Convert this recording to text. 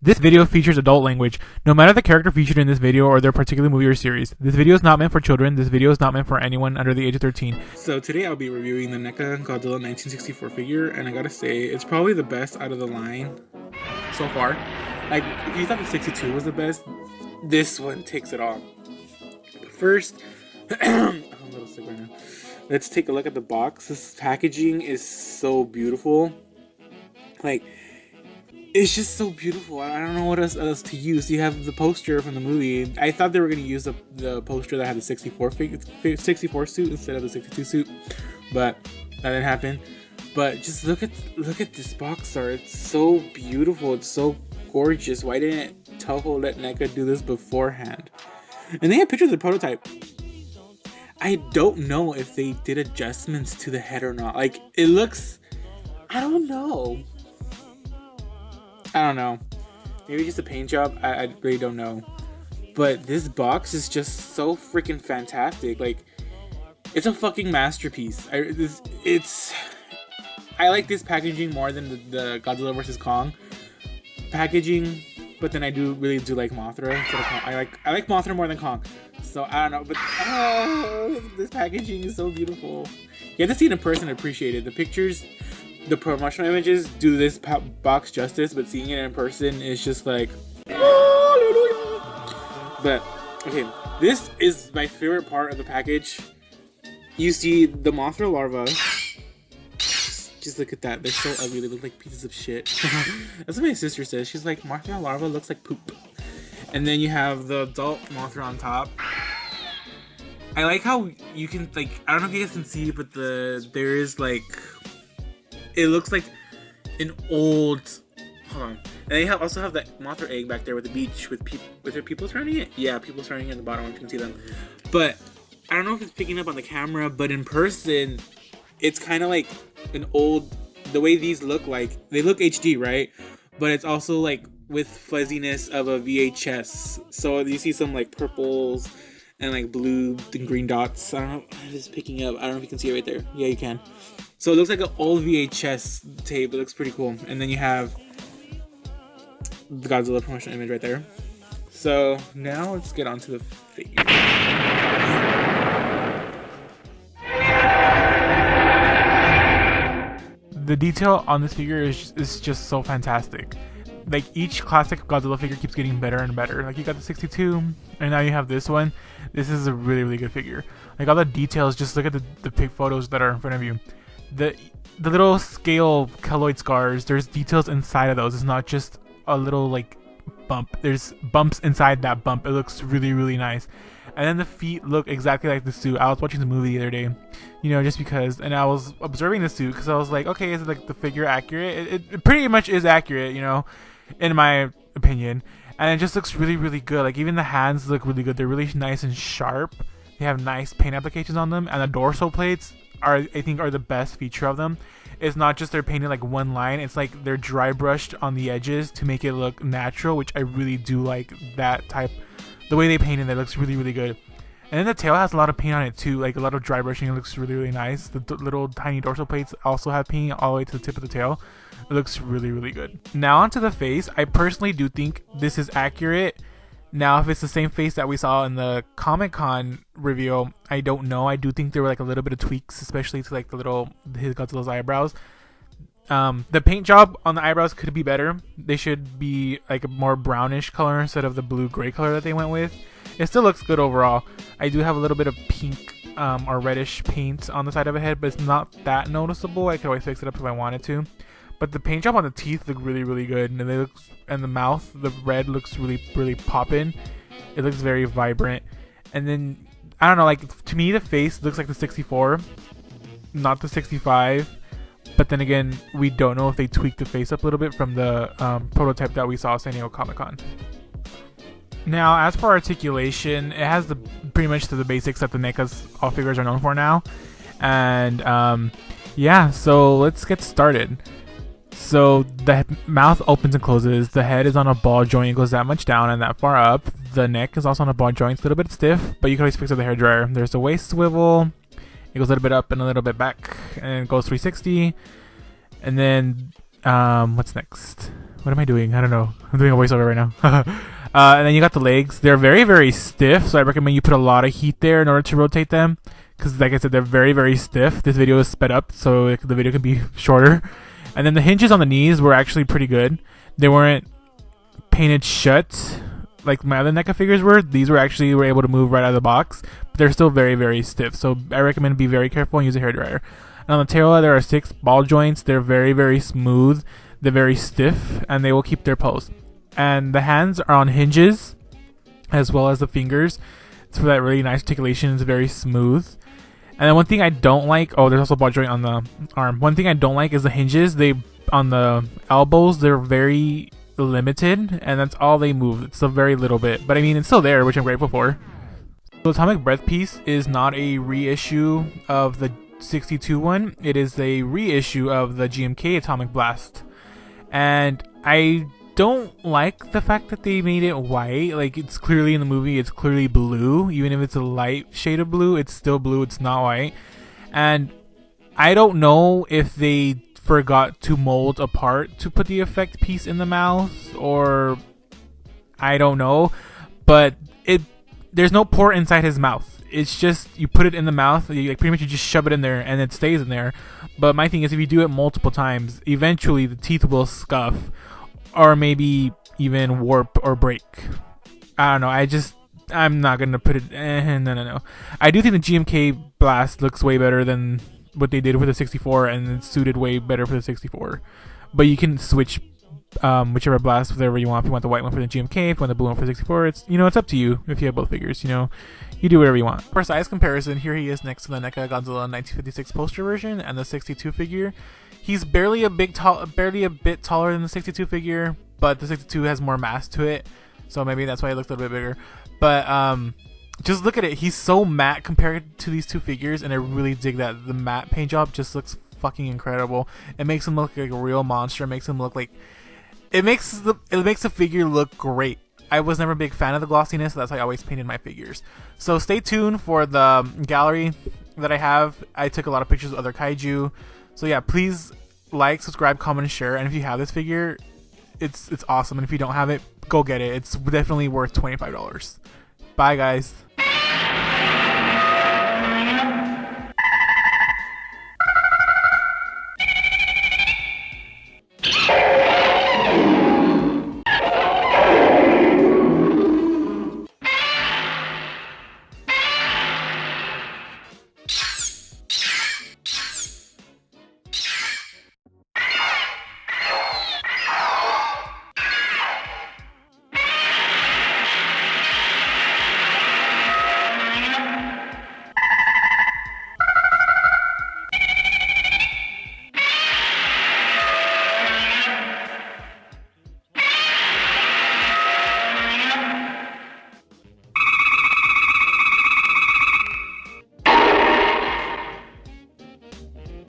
This video features adult language, no matter the character featured in this video or their particular movie or series. This video is not meant for children. This video is not meant for anyone under the age of 13. So today I'll be reviewing the NECA Godzilla 1964 figure, and I gotta say, it's probably the best out of the line so far. Like, if you thought the 62 was the best, this one takes it all. But first, I'm a little sick right now. Let's take a look at the box. This packaging is so beautiful. Like, it's just so beautiful. I don't know what else to use. You have the poster from the movie. I thought they were going to use the poster that had the 64 suit instead of the 62 suit, but that didn't happen. But just look at this box art. It's so beautiful. It's so gorgeous. Why didn't Toho let NECA do this beforehand? And they have pictures of the prototype. I don't know if they did adjustments to the head or not. Like, it looks, I don't know. Maybe just a paint job. I really don't know. But this box is just so freaking fantastic. Like, it's a fucking masterpiece. I like this packaging more than the Godzilla vs. Kong packaging. But then I really do like Mothra. I like Mothra more than Kong. So I don't know. But this packaging is so beautiful. You have to see it in person to appreciate it. The pictures, the promotional images do this box justice, but seeing it in person is just like, hallelujah. But okay, this is my favorite part of the package. You see the Mothra larva. Just look at that. They're so ugly. They look like pieces of shit. That's what my sister says. She's like, Mothra larva looks like poop. And then you have the adult Mothra on top. I like how you can, like, I don't know if you guys can see, but there is like, it looks like an old, hold on. And they also have that Mothra egg back there with the beach with their people surrounding it. Yeah, people surrounding it at the bottom, you can see them. But I don't know if it's picking up on the camera, but in person, it's kind of like an old, the way these look like, they look HD, right? But it's also like with fuzziness of a VHS. So you see some like purples and like blue and green dots. I don't know if it's picking up. I don't know if you can see it right there. Yeah, you can. So it looks like an old VHS tape. It looks pretty cool. And then you have the Godzilla promotional image right there. So now let's get on to the figure. The detail on this figure is just so fantastic. Like, each classic Godzilla figure keeps getting better and better. Like, you got the 62, and now you have this one. This is a really, really good figure. Like, all the details, just look at the pic photos that are in front of you. The little scale keloid scars, there's details inside of those. It's not just a little, like, bump. There's bumps inside that bump. It looks really, really nice. And then the feet look exactly like the suit. I was watching the movie the other day, you know, just because, and I was observing the suit because I was like, okay, is it like the figure accurate? It pretty much is accurate, you know, in my opinion. And it just looks really, really good. Like, even the hands look really good. They're really nice and sharp. They have nice paint applications on them, and the dorsal plates I think are the best feature of them. It's not just they're painted like one line, it's like they're dry brushed on the edges to make it look natural, which I really do like that type. The way they painted it looks really, really good. And then the tail has a lot of paint on it too, like a lot of dry brushing. It looks really, really nice. The little tiny dorsal plates also have paint all the way to the tip of the tail. It looks really, really good. Now onto the face. I personally do think this is accurate. Now, if it's the same face that we saw in the Comic-Con review, I don't know. I do think there were like a little bit of tweaks, especially to like his Godzilla's eyebrows. The paint job on the eyebrows could be better. They should be like a more brownish color instead of the blue-gray color that they went with. It still looks good overall. I do have a little bit of pink or reddish paint on the side of the head, but it's not that noticeable. I could always fix it up if I wanted to. But the paint job on the teeth look really, really good, and the mouth, the red looks really, really poppin'. It looks very vibrant. And then I don't know, like, to me the face looks like the 64, not the 65. But then again, we don't know if they tweaked the face up a little bit from the prototype that we saw at San Diego Comic-Con. Now, as for articulation, it has pretty much the basics that the NECA's all figures are known for now. And yeah, so let's get started. So the mouth opens and closes. The head is on a ball joint. It goes that much down and that far up. The neck is also on a ball joint. It's a little bit stiff, but you can always fix it with a hairdryer. There's a waist swivel. It goes a little bit up and a little bit back, and it goes 360. And then what's next? What am I doing? I don't know. I'm doing a voiceover right now. And then you got the legs. They're very, very stiff, so I recommend you put a lot of heat there in order to rotate them. Because, like I said, they're very, very stiff. This video is sped up, so the video can be shorter. And then the hinges on the knees were actually pretty good. They weren't painted shut like my other NECA figures were. These were able to move right out of the box, but they're still very, very stiff. So I recommend be very careful and use a hairdryer. And on the tail, there are 6 ball joints. They're very, very smooth. They're very stiff, and they will keep their pose. And the hands are on hinges, as well as the fingers. It's for that really nice articulation. It's very smooth. And then one thing I don't like, there's also a ball joint on the arm. One thing I don't like is the hinges. On the elbows, they're very limited, and that's all they move. It's a very little bit, but I mean, it's still there, which I'm grateful for. The Atomic Breath piece is not a reissue of the 62 one. It is a reissue of the GMK Atomic Blast, and I don't like the fact that they made it white. Like, it's clearly in the movie, it's clearly blue. Even if it's a light shade of blue, it's still blue, it's not white. And I don't know if they forgot to mold a part to put the effect piece in the mouth, or I don't know, but there's no port inside his mouth. It's just you put it in the mouth, pretty much you just shove it in there and it stays in there. But my thing is, if you do it multiple times, eventually the teeth will scuff or maybe even warp or break. I don't know. I'm not gonna put it. No. I do think the GMK Blast looks way better than what they did with the 64, and it's suited way better for the 64. But you can switch whichever blast, whatever you want. If you want the white one for the GMK, if you want the blue one for the 64, it's up to you. If you have both figures, you do whatever you want. For size comparison, here he is next to the NECA Godzilla 1956 poster version and the 62 figure. He's barely a bit taller than the 62 figure, but the 62 has more mass to it, so maybe that's why he looks a little bit bigger. But just look at it. He's so matte compared to these two figures, and I really dig that. The matte paint job just looks fucking incredible. It makes him look like a real monster. It makes him look like it makes the figure look great. I was never a big fan of the glossiness, so that's why I always painted my figures. So stay tuned for the gallery that I have. I took a lot of pictures of other kaiju. So yeah, please like, subscribe, comment, and share. And if you have this figure, it's awesome. And if you don't have it, go get it. It's definitely worth $25. Bye, guys.